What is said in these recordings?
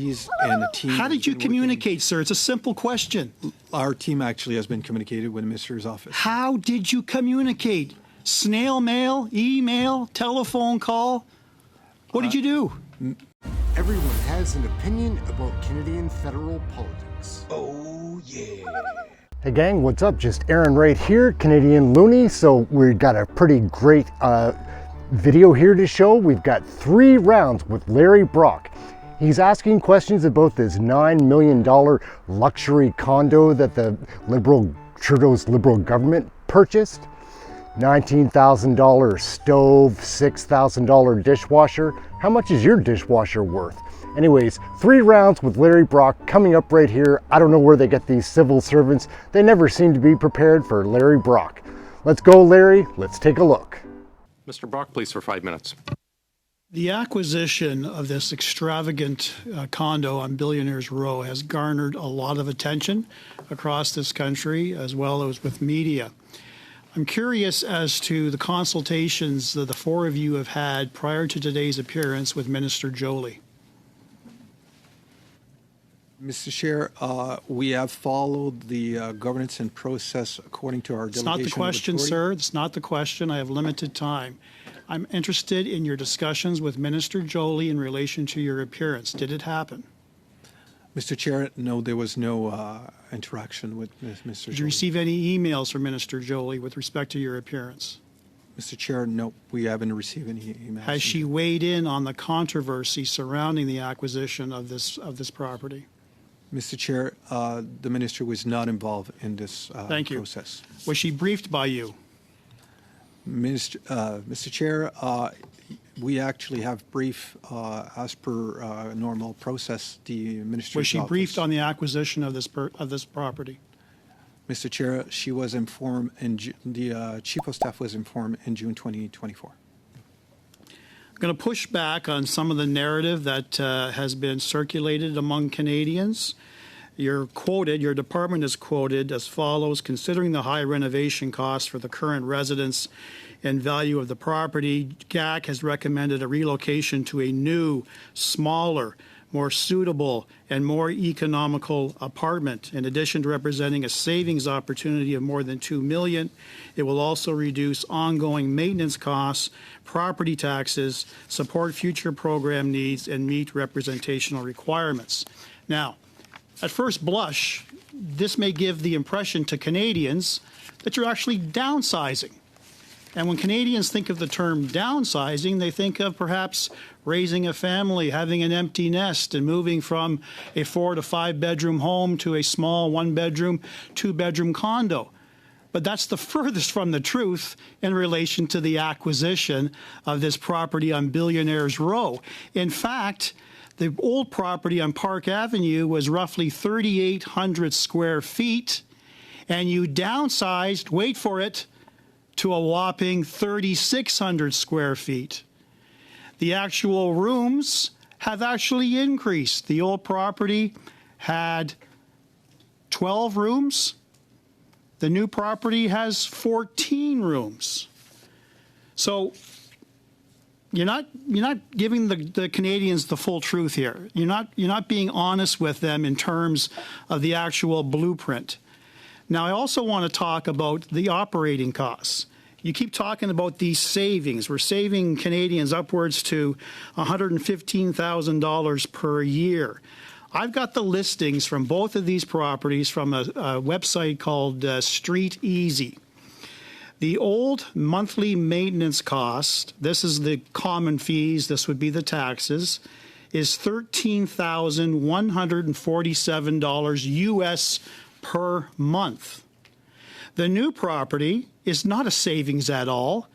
And the team How did you communicate, sir? It's a simple question. Our team actually has been communicated with the Minister's office. How did you communicate? Snail mail, email, telephone call? What did you do? Everyone has an opinion about Canadian federal politics. Oh, yeah. Hey gang, what's up? Just Aaron right here, Canadian Looney. So we've got a pretty great video here to show. We've got 3 rounds with Larry Brock. He's asking questions about this $9 million luxury condo that the Trudeau's Liberal government purchased. $19,000 stove, $6,000 dishwasher. How much is your dishwasher worth? Anyways, 3 rounds with Larry Brock coming up right here. I don't know where they get these civil servants. They never seem to be prepared for Larry Brock. Let's go, Larry. Let's take a look. Mr. Brock, please, for 5 minutes. The acquisition of this extravagant condo on Billionaires Row has garnered a lot of attention across this country, as well as with media. I'm curious as to the consultations that the 4 of you have had prior to today's appearance with Minister Joly. Mr. Chair, we have followed the governance and process according to our delegation. It's not the question, sir. It's not the question. I have limited time. I'm interested in your discussions with Minister Joly in relation to your appearance. Did it happen? Mr. Chair, no, there was no interaction with Mr. Did you receive any emails from Minister Joly with respect to your appearance? Mr. Chair, no, we haven't received any emails. Has she weighed in on the controversy surrounding the acquisition of this property? Mr. Chair, the minister was not involved in this Thank you. process. Was she briefed by you? Mr. Chair, we actually have brief, as per normal process, the minister's Was she office. briefed on the acquisition of this property? Mr. Chair, she was informed, and the Chief of Staff was informed in June 2024. I'm going to push back on some of the narrative that has been circulated among Canadians. Your department is quoted as follows: considering the high renovation costs for the current residents and value of the property, GAC has recommended a relocation to a new, smaller, more suitable and more economical apartment. In addition to representing a savings opportunity of more than $2 million, it will also reduce ongoing maintenance costs, property taxes, support future program needs, and meet representational requirements. Now, at first blush, this may give the impression to Canadians that you're actually downsizing. And when Canadians think of the term downsizing, they think of perhaps raising a family, having an empty nest, and moving from a 4 to 5 bedroom home to a small 1-bedroom, 2-bedroom condo. But that's the furthest from the truth in relation to the acquisition of this property on Billionaires Row. In fact, the old property on Park Avenue was roughly 3,800 square feet, and you downsized, wait for it, to a whopping 3,600 square feet. The actual rooms have actually increased. The old property had 12 rooms. The new property has 14 rooms. So you're not giving the Canadians the full truth here. You're not being honest with them in terms of the actual blueprint. Now, I also want to talk about the operating costs. You keep talking about these savings. We're saving Canadians upwards to $115,000 per year. I've got the listings from both of these properties from a website called Street Easy. The old monthly maintenance cost, this is the common fees, this would be the taxes, is $13,147 US per month. The new property is not a savings at all.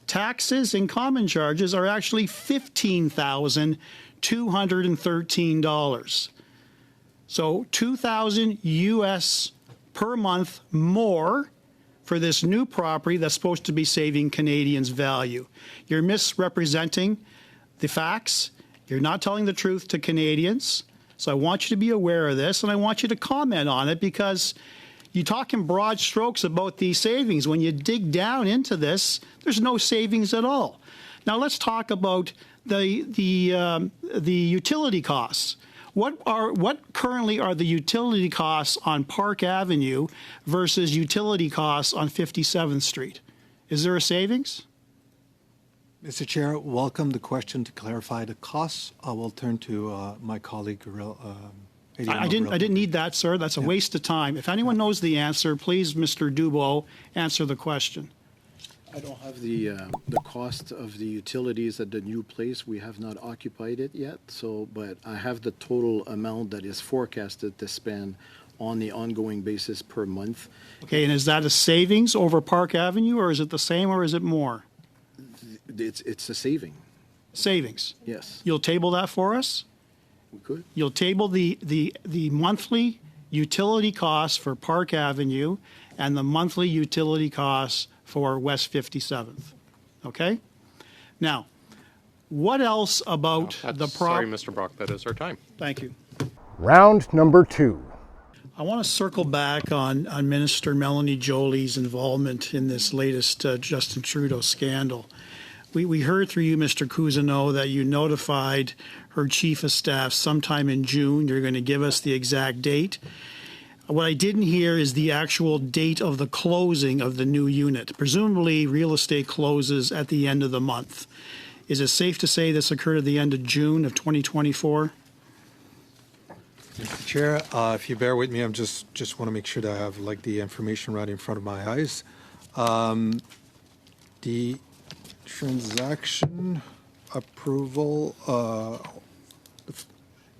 Taxes and common charges are actually $15,213. So $2,000 US per month more for this new property that's supposed to be saving Canadians value. You're misrepresenting the facts. You're not telling the truth to Canadians. So I want you to be aware of this, and I want you to comment on it, because you talk in broad strokes about these savings. When you dig down into this, there's no savings at all. Now let's talk about the utility costs. What currently are the utility costs on Park Avenue versus utility costs on 57th Street? Is there a savings? Mr. Chair, welcome the question to clarify the costs. I will turn to my colleague, I didn't need that, sir. That's a waste of time. If anyone knows the answer, please, Mr. Dubois, answer the question. I don't have the cost of the utilities at the new place. We have not occupied it yet, but I have the total amount that is forecasted to spend on the ongoing basis per month. Okay, and is that a savings over Park Avenue, or is it the same, or is it more? It's a saving, Savings. yes. You'll table that for us? We could. You'll table the monthly utility costs for Park Avenue and the monthly utility costs for West 57th. Okay? Now, what else about the Sorry, Mr. Brock, that is our time. Thank you. Round number 2. I want to circle back on Minister Melanie Joly's involvement in this latest Justin Trudeau scandal. We heard through you, Mr. Cousineau, that you notified her chief of staff sometime in June. You're going to give us the exact date. What I didn't hear is the actual date of the closing of the new unit. Presumably, real estate closes at the end of the month. Is it safe to say this occurred at the end of June of 2024? Mr. Chair, if you bear with me, I'm just want to make sure that I have like the information right in front of my eyes. The transaction approval,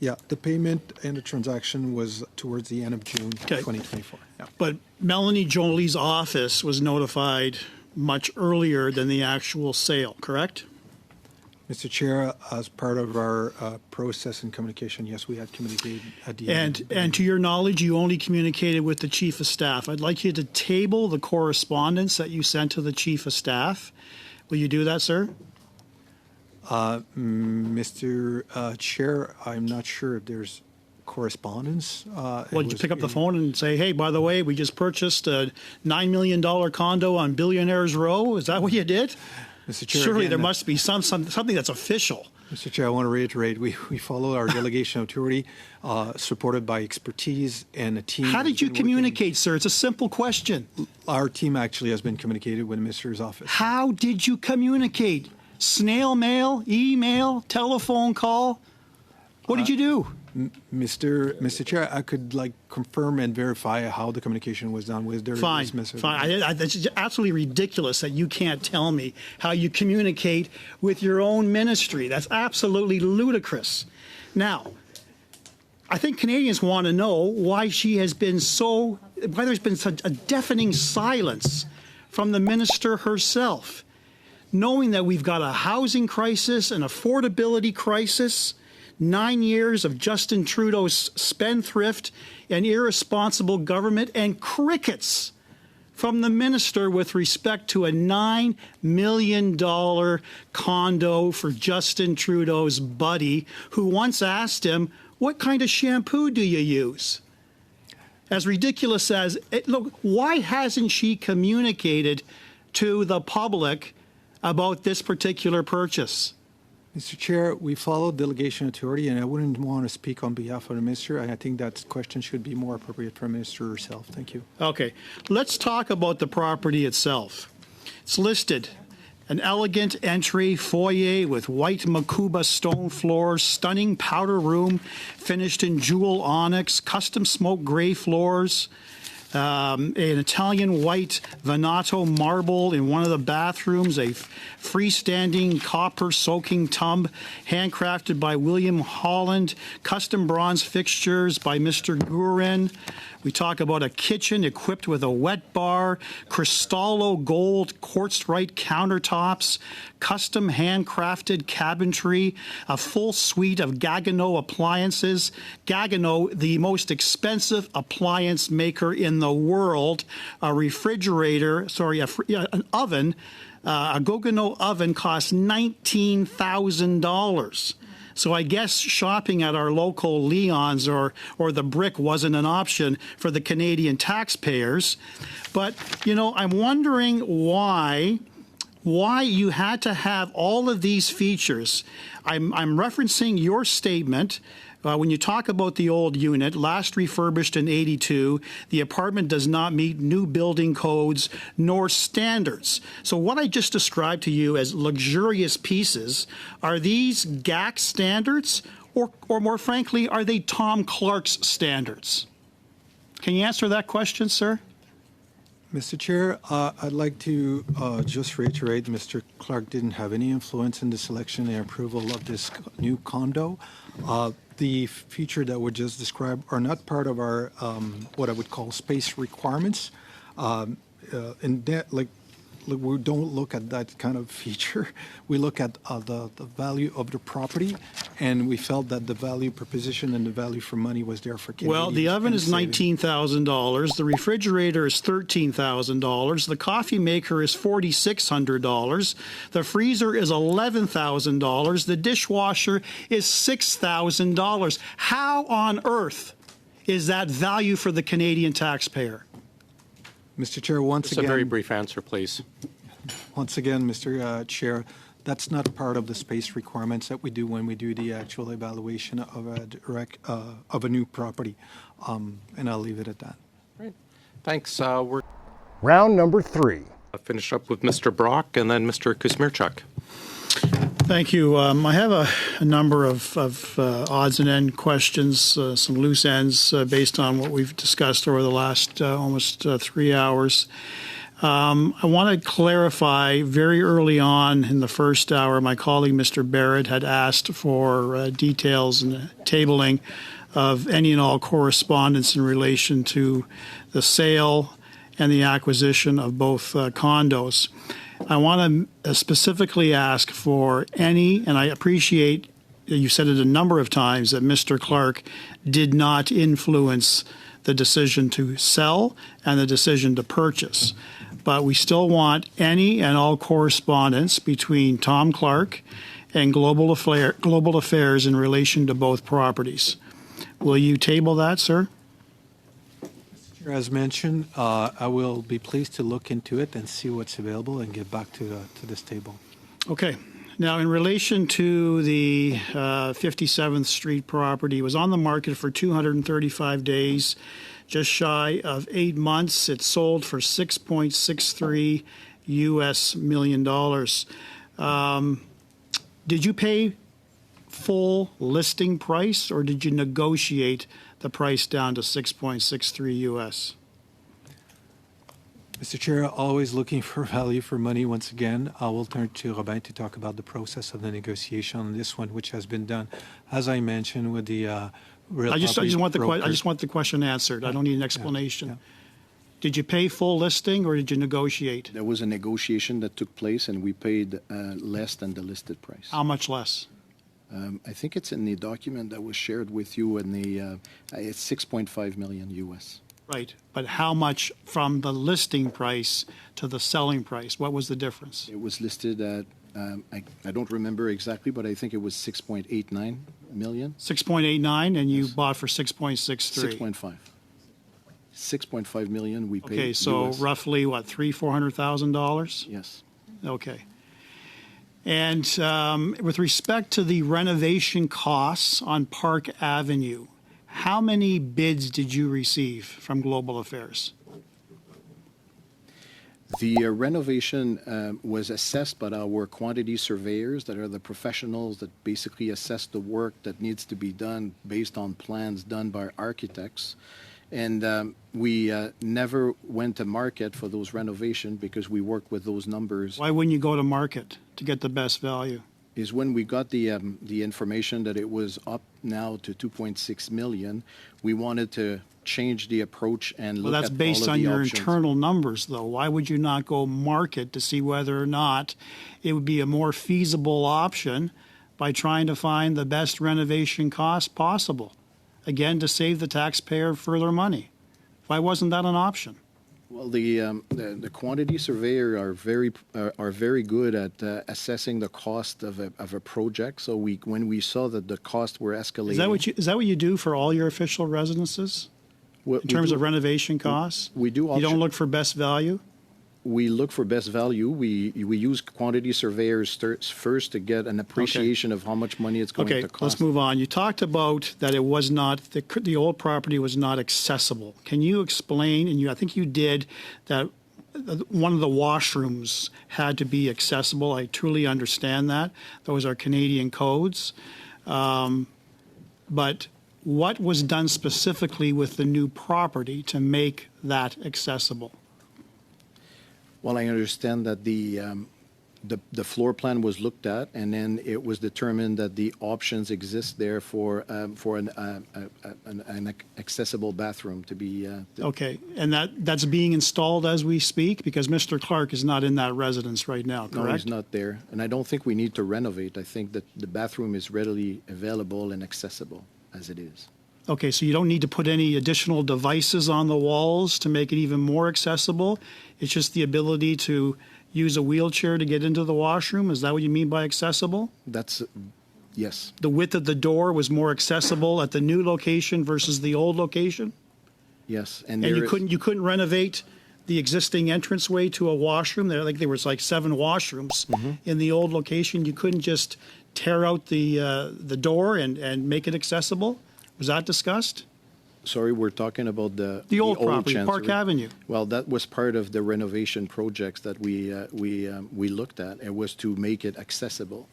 the payment and the transaction was towards the end of June 2024. Yeah. But Melanie Joly's office was notified much earlier than the actual sale, correct? Mr. Chair, as part of our process and communication, yes, we had communicated at the end. And to your knowledge, you only communicated with the chief of staff. I'd like you to table the correspondence that you sent to the chief of staff. Will you do that, sir? Mr. Chair, I'm not sure if there's correspondence. Well, did you pick up the phone and say, hey, by the way, we just purchased a $9 million condo on Billionaires Row? Is that what you did? Mr. Chair, Surely again, there must be something that's official. Mr. Chair, I want to reiterate, we follow our delegation of authority, supported by expertise and a team. How did you communicate, sir? It's a simple question. Our team actually has been communicated with the Minister's office. How did you communicate? Snail mail, email, telephone call? What did you do? Mr. Chair, I could confirm and verify how the communication was done with their Fine. It's absolutely ridiculous that you can't tell me how you communicate with your own ministry. That's absolutely ludicrous. Now, I think Canadians want to know why there's been such a deafening silence from the minister herself, knowing that we've got a housing crisis, an affordability crisis, 9 years of Justin Trudeau's spendthrift and irresponsible government, and crickets from the minister with respect to a $9 million condo for Justin Trudeau's buddy, who once asked him, what kind of shampoo do you use? As ridiculous as it, look, why hasn't she communicated to the public about this particular purchase? Mr. Chair, we follow delegation authority, and I wouldn't want to speak on behalf of the minister. I think that question should be more appropriate for the minister herself. Thank you. Okay, let's talk about the property itself. It's listed, an elegant entry foyer with white Makuba stone floors, stunning powder room finished in jewel onyx, custom smoked gray floors, an Italian white Venato marble in one of the bathrooms, a freestanding copper soaking tub handcrafted by William Holland, custom bronze fixtures by Mr. Gurin. We talk about a kitchen equipped with a wet bar, Cristallo gold quartz-right countertops, custom handcrafted cabinetry, a full suite of Gaggenau appliances. Gaggenau, the most expensive appliance maker in the world, an oven, a Gaggenau oven costs $19,000. So I guess shopping at our local Leon's or the Brick wasn't an option for the Canadian taxpayers. But, I'm wondering why you had to have all of these features. I'm referencing your statement When you talk about the old unit, last refurbished in '82, the apartment does not meet new building codes nor standards. So what I just described to you as luxurious pieces, are these GAC standards, or more frankly, are they Tom Clark's standards? Can you answer that question, sir? Mr. Chair, I'd like to just reiterate Mr. Clark didn't have any influence in the selection and approval of this new condo. The feature that we just described are not part of our what I would call space requirements. And that, like we don't look at that kind of feature. We look at the value of the property, and we felt that the value proposition and the value for money was there for Canadians. Well, the oven is $19,000. The refrigerator is $13,000. The coffee maker is $4,600. The freezer is $11,000. The dishwasher is $6,000. How on earth is that value for the Canadian taxpayer? Mr. Chair, once Just again, a very brief answer, please. once again, Mr. Chair, that's not part of the space requirements that we do when we do the actual evaluation of a new property. And I'll leave it at that. Great. Thanks. We're Round number 3. finish up with Mr. Brock and then Mr. Kuzmierczak. Thank you. I have a number of odds and end questions, some loose ends based on what we've discussed over the last almost 3 hours. I want to clarify very early on in the first hour, my colleague Mr. Barrett had asked for details and tabling of any and all correspondence in relation to the sale and the acquisition of both condos. I want to specifically ask for any, and I appreciate you said it a number of times that Mr. Clark did not influence the decision to sell and the decision to purchase. But we still want any and all correspondence between Tom Clark and Global Affairs in relation to both properties. Will you table that, sir? As mentioned, I will be pleased to look into it and see what's available and get back to this table. Okay. Now, in relation to the 57th Street property, it was on the market for 235 days, just shy of 8 months. It sold for $6.63 million. Did you pay full listing price, or did you negotiate the price down to 6.63 US? Mr. Chair, always looking for value for money. Once again, I will turn to Robin to talk about the process of the negotiation on this one, which has been done, as I mentioned, with the real I just want the question answered. I don't need an explanation. Yeah. Did you pay full listing, or did you negotiate? There was a negotiation that took place, and we paid less than the listed price. How much less? I think it's in the document that was shared with you, and it's 6.5 million US. Right, but how much from the listing price to the selling price? What was the difference? It was listed at, I don't remember exactly, but I think it was 6.89 million. 6.89, and you Yes. bought for 6.63. 6.5. 6.5 million we paid. Okay, so US. roughly what, $300,000-$400,000? Yes. Okay. And with respect to the renovation costs on Park Avenue, how many bids did you receive from Global Affairs? The renovation was assessed by our quantity surveyors, that are the professionals that basically assess the work that needs to be done based on plans done by architects. And we never went to market for those renovations because we worked with those numbers. Why wouldn't you go to market to get the best value? Is when we got the information that it was up now to 2.6 million, we wanted to change the approach and Well, look that's at based all of on the your options. internal numbers, though. Why would you not go market to see whether or not it would be a more feasible option by trying to find the best renovation cost possible? Again, to save the taxpayer further money. Why wasn't that an option? Well, the quantity surveyor are very good at assessing the cost of a project. So when we saw that the costs were escalating, Is that what you do for all your official residences in terms of renovation costs? we do You don't look for best value? we look for best value. We use quantity surveyors first to get an appreciation of how much money it's going Okay, to cost. let's move on. You talked about that it was not, the old property was not accessible. Can you explain, and I think you did, that one of the washrooms had to be accessible? I truly understand that. Those are Canadian codes. But what was done specifically with the new property to make that accessible? Well, I understand that the floor plan was looked at, and then it was determined that the options exist there for an accessible bathroom to be. Okay, and that's being installed as we speak, because Mr. Clark is not in that residence right now, correct? No, he's not there, and I don't think we need to renovate. I think that the bathroom is readily available and accessible as it is. Okay, so you don't need to put any additional devices on the walls to make it even more accessible? It's just the ability to use a wheelchair to get into the washroom? Is that what you mean by accessible? That's, yes. The width of the door was more accessible at the new location versus the old location? Yes, And you couldn't renovate the existing entranceway to a washroom? There was like 7 washrooms in the old location. You couldn't just tear out the door and make it accessible? Was that discussed? Sorry, we're talking about the old property, Chancery. Park Avenue. Well, that was part of the renovation projects that we looked at. It was to make it accessible.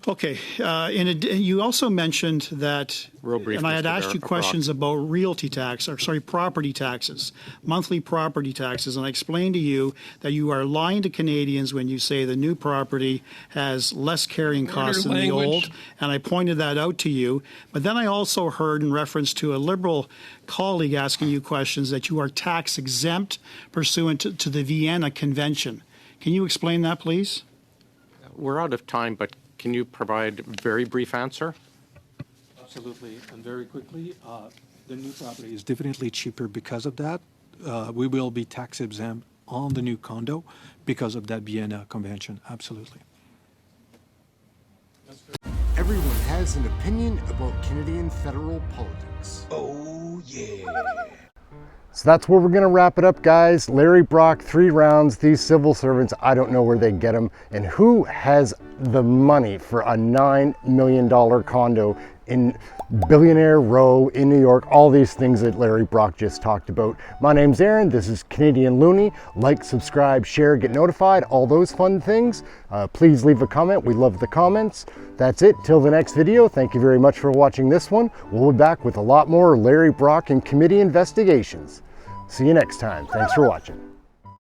Okay, you also mentioned that, Real brief, and I had Mr. asked you Brock. questions about property taxes, monthly property taxes, and I explained to you that you are lying to Canadians when you say the new property has less carrying costs than the old, and I pointed that out to you. But then I also heard, in reference to a Liberal colleague asking you questions, that you are tax exempt pursuant to the Vienna Convention. Can you explain that, please? We're out of time, but can you provide a very brief answer? Absolutely, and very quickly, the new property is definitely cheaper because of that. We will be tax exempt on the new condo because of that Vienna Convention, absolutely. Everyone has an opinion about Canadian federal politics. Oh, yeah. So that's where we're going to wrap it up, guys. Larry Brock, 3 rounds. These civil servants, I don't know where they get them. And who has the money for a $9 million condo in Billionaire Row in New York? All these things that Larry Brock just talked about. My name's Aaron. This is Canadian Looney. Like, subscribe, share, get notified, all those fun things. Please leave a comment. We love the comments. That's it. Till the next video. Thank you very much for watching this one. We'll be back with a lot more Larry Brock and committee investigations. See you next time. Thanks for watching.